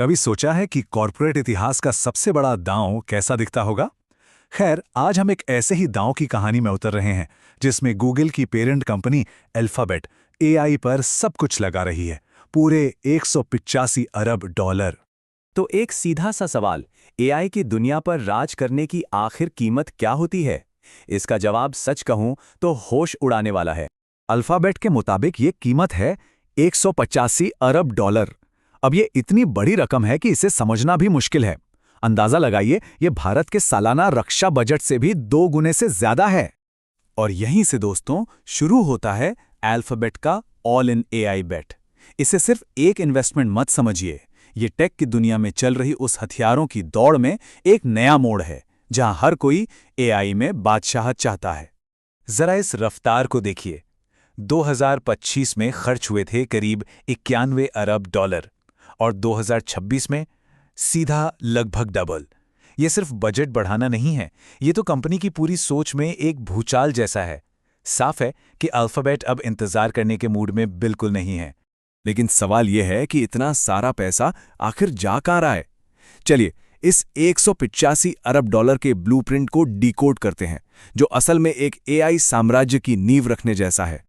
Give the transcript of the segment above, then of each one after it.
कभी सोचा है कि कॉर्पोरेट इतिहास का सबसे बड़ा दांव कैसा दिखता होगा? खैर, आज हम एक ऐसे ही दांव की कहानी में उतर रहे हैं जिसमें गूगल की पेरेंट कंपनी अल्फाबेट एआई पर सब कुछ लगा रही है, पूरे 185 अरब डॉलर। तो एक सीधा सा सवाल, एआई की दुनिया पर राज करने की आखिर कीमत क्या होती है? इसका जवाब सच कहूं तो होश उड़ाने वाला है। अल्फाबेट के मुताबिक ये कीमत है 185 अरब डॉलर। अब ये इतनी बड़ी रकम है कि इसे समझना भी मुश्किल है। अंदाजा लगाइए, ये भारत के सालाना रक्षा बजट से भी 2 गुने से ज्यादा है। और यहीं से दोस्तों शुरू होता है अल्फाबेट का ऑल इन एआई बेट। इसे सिर्फ एक इन्वेस्टमेंट मत समझिए, ये टेक की दुनिया में चल रही उस हथियारों की दौड़ में एक नया मोड़ है, जहां हर कोई एआई में बादशाहत चाहता है। जरा इस रफ्तार को देखिए। 2025 में खर्च हुए थे करीब 91 अरब डॉलर और 2026 में सीधा लगभग डबल। ये सिर्फ बजट बढ़ाना नहीं है, ये तो कंपनी की पूरी सोच में एक भूचाल जैसा है। साफ है कि अल्फाबेट अब इंतजार करने के मूड में बिल्कुल नहीं है। लेकिन सवाल यह है कि इतना सारा पैसा आखिर जा कहाँ रहा है? चलिए इस 185 अरब डॉलर के ब्लूप्रिंट को डिकोड करते हैं, जो असल में एक एआई साम्राज्य की नींव रखने जैसा है।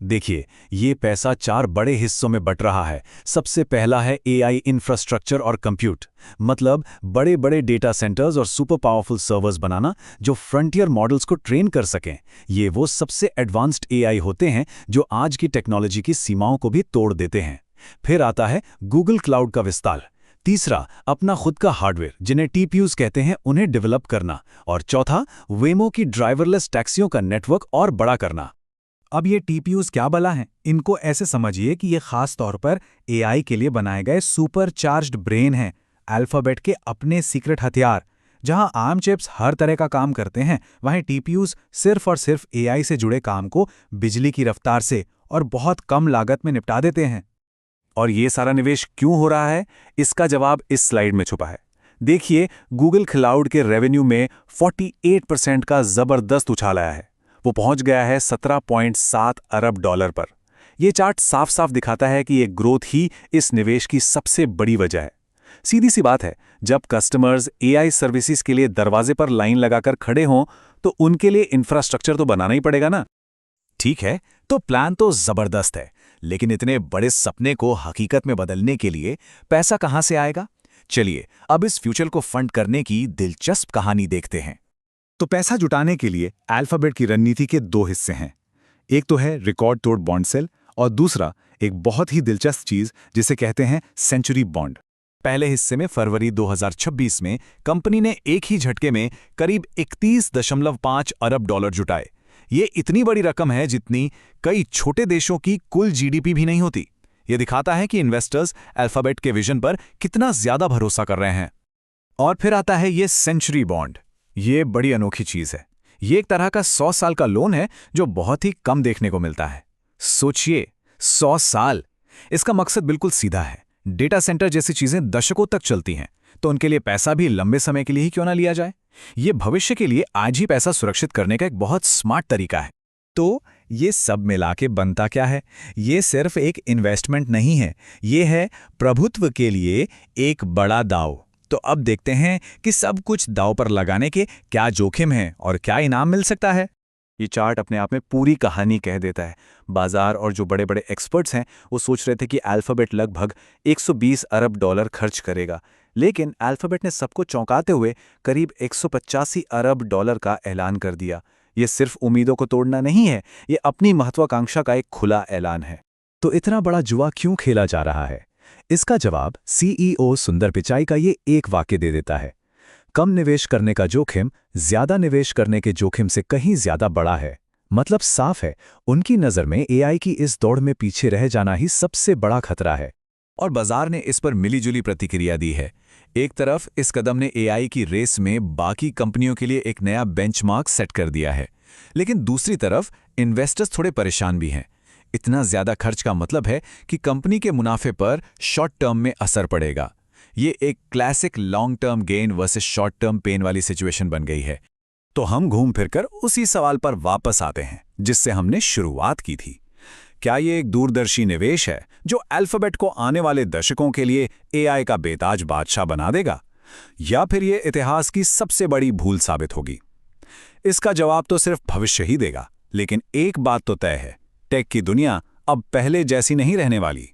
देखिए, ये पैसा 4 बड़े हिस्सों में बट रहा है। सबसे पहला है एआई इंफ्रास्ट्रक्चर और कंप्यूट, मतलब बड़े बड़े डेटा सेंटर्स और सुपर पावरफुल सर्वर्स बनाना जो फ्रंटियर मॉडल्स को ट्रेन कर सकें। ये वो सबसे एडवांस्ड एआई होते हैं जो आज की टेक्नोलॉजी की सीमाओं को भी तोड़ देते हैं। फिर आता है गूगल क्लाउड का विस्तार। तीसरा, अपना खुद का हार्डवेयर, जिन्हें टीपीयूज कहते हैं, उन्हें डेवलप करना। और चौथा, वेमो की ड्राइवरलेस टैक्सियों का नेटवर्क और बड़ा करना। अब ये टीपीयूज क्या भला हैं? इनको ऐसे समझिए कि ये खास तौर पर एआई के लिए बनाए गए सुपर चार्ज्ड ब्रेन हैं, अल्फाबेट के अपने सीक्रेट हथियार। जहां आर्म चिप्स हर तरह का काम करते हैं, वहीं टीपीयूज सिर्फ और सिर्फ एआई से जुड़े काम को बिजली की रफ्तार से और बहुत कम लागत में निपटा देते हैं। और ये सारा निवेश क्यों हो रहा है, इसका जवाब इस स्लाइड में छुपा है। देखिए, गूगल क्लाउड के रेवेन्यू में 48% का जबरदस्त उछाल आया है। वो पहुंच गया है 17.7 अरब डॉलर पर। यह चार्ट साफ साफ दिखाता है कि ये ग्रोथ ही इस निवेश की सबसे बड़ी वजह है। सीधी सी बात है, जब कस्टमर्स एआई सर्विसेज के लिए दरवाजे पर लाइन लगाकर खड़े हों, तो उनके लिए इंफ्रास्ट्रक्चर तो बनाना ही पड़ेगा ना। ठीक है, तो प्लान तो जबरदस्त है, लेकिन इतने बड़े सपने को हकीकत में बदलने के लिए पैसा कहां से आएगा? चलिए अब इस फ्यूचर को फंड करने की दिलचस्प कहानी देखते हैं। तो पैसा जुटाने के लिए अल्फाबेट की रणनीति के 2 हिस्से हैं। एक तो है रिकॉर्ड तोड़ बॉन्ड सेल, और दूसरा एक बहुत ही दिलचस्प चीज जिसे कहते हैं सेंचुरी बॉन्ड। पहले हिस्से में फरवरी 2026 में कंपनी ने एक ही झटके में करीब 31.5 अरब डॉलर जुटाए। ये इतनी बड़ी रकम है जितनी कई छोटे देशों की कुल जीडीपी भी नहीं होती। ये दिखाता है कि इन्वेस्टर्स अल्फाबेट के विजन पर कितना ज्यादा भरोसा कर रहे हैं। और फिर आता है ये सेंचुरी बॉन्ड। ये बड़ी अनोखी चीज है। ये एक तरह का 100 साल का लोन है जो बहुत ही कम देखने को मिलता है। सोचिए, 100 साल। इसका मकसद बिल्कुल सीधा है। डेटा सेंटर जैसी चीजें दशकों तक चलती हैं, तो उनके लिए पैसा भी लंबे समय के लिए ही क्यों ना लिया जाए। ये भविष्य के लिए आज ही पैसा सुरक्षित करने का एक बहुत स्मार्ट तरीका है। तो ये सब मिला के बनता क्या है? ये सिर्फ एक इन्वेस्टमेंट नहीं है, ये है प्रभुत्व के लिए एक बड़ा दांव। तो अब देखते हैं कि सब कुछ दांव पर लगाने के क्या जोखिम हैं और क्या इनाम मिल सकता है। ये चार्ट अपने आप में पूरी कहानी कह देता है। बाजार और जो बड़े बड़े एक्सपर्ट्स हैं वो सोच रहे थे कि अल्फाबेट लगभग 120 अरब डॉलर खर्च करेगा, लेकिन अल्फाबेट ने सबको चौंकाते हुए करीब 185 अरब डॉलर का ऐलान कर दिया। ये सिर्फ उम्मीदों को तोड़ना नहीं है, ये अपनी महत्वाकांक्षा का एक खुला ऐलान है। तो इतना बड़ा जुआ क्यों खेला जा रहा है? इसका जवाब सीईओ सुंदर पिचाई का ये एक वाक्य दे देता है। कम निवेश करने का जोखिम ज्यादा निवेश करने के जोखिम से कहीं ज्यादा बड़ा है। मतलब साफ है, उनकी नजर में एआई की इस दौड़ में पीछे रह जाना ही सबसे बड़ा खतरा है। और बाजार ने इस पर मिलीजुली प्रतिक्रिया दी है। एक तरफ इस कदम ने एआई की रेस में बाकी कंपनियों के लिए एक नया बेंचमार्क सेट कर दिया है, लेकिन दूसरी तरफ इन्वेस्टर्स थोड़े परेशान भी हैं। इतना ज्यादा खर्च का मतलब है कि कंपनी के मुनाफे पर शॉर्ट टर्म में असर पड़ेगा। ये एक classic long term gain versus short term pain वाली सिचुएशन बन गई है। तो हम घूम फिरकर उसी सवाल पर वापस आते हैं जिससे हमने शुरुआत की थी। क्या ये एक दूरदर्शी निवेश है जो अल्फाबेट को आने वाले दशकों के लिए एआई का बेताज बादशाह बना देगा, या फिर ये इतिहास की सबसे बड़ी भूल साबित होगी? इसका जवाब तो सिर्फ भविष्य ही देगा, लेकिन एक बात तो तय है, टेक की दुनिया अब पहले जैसी नहीं रहने वाली।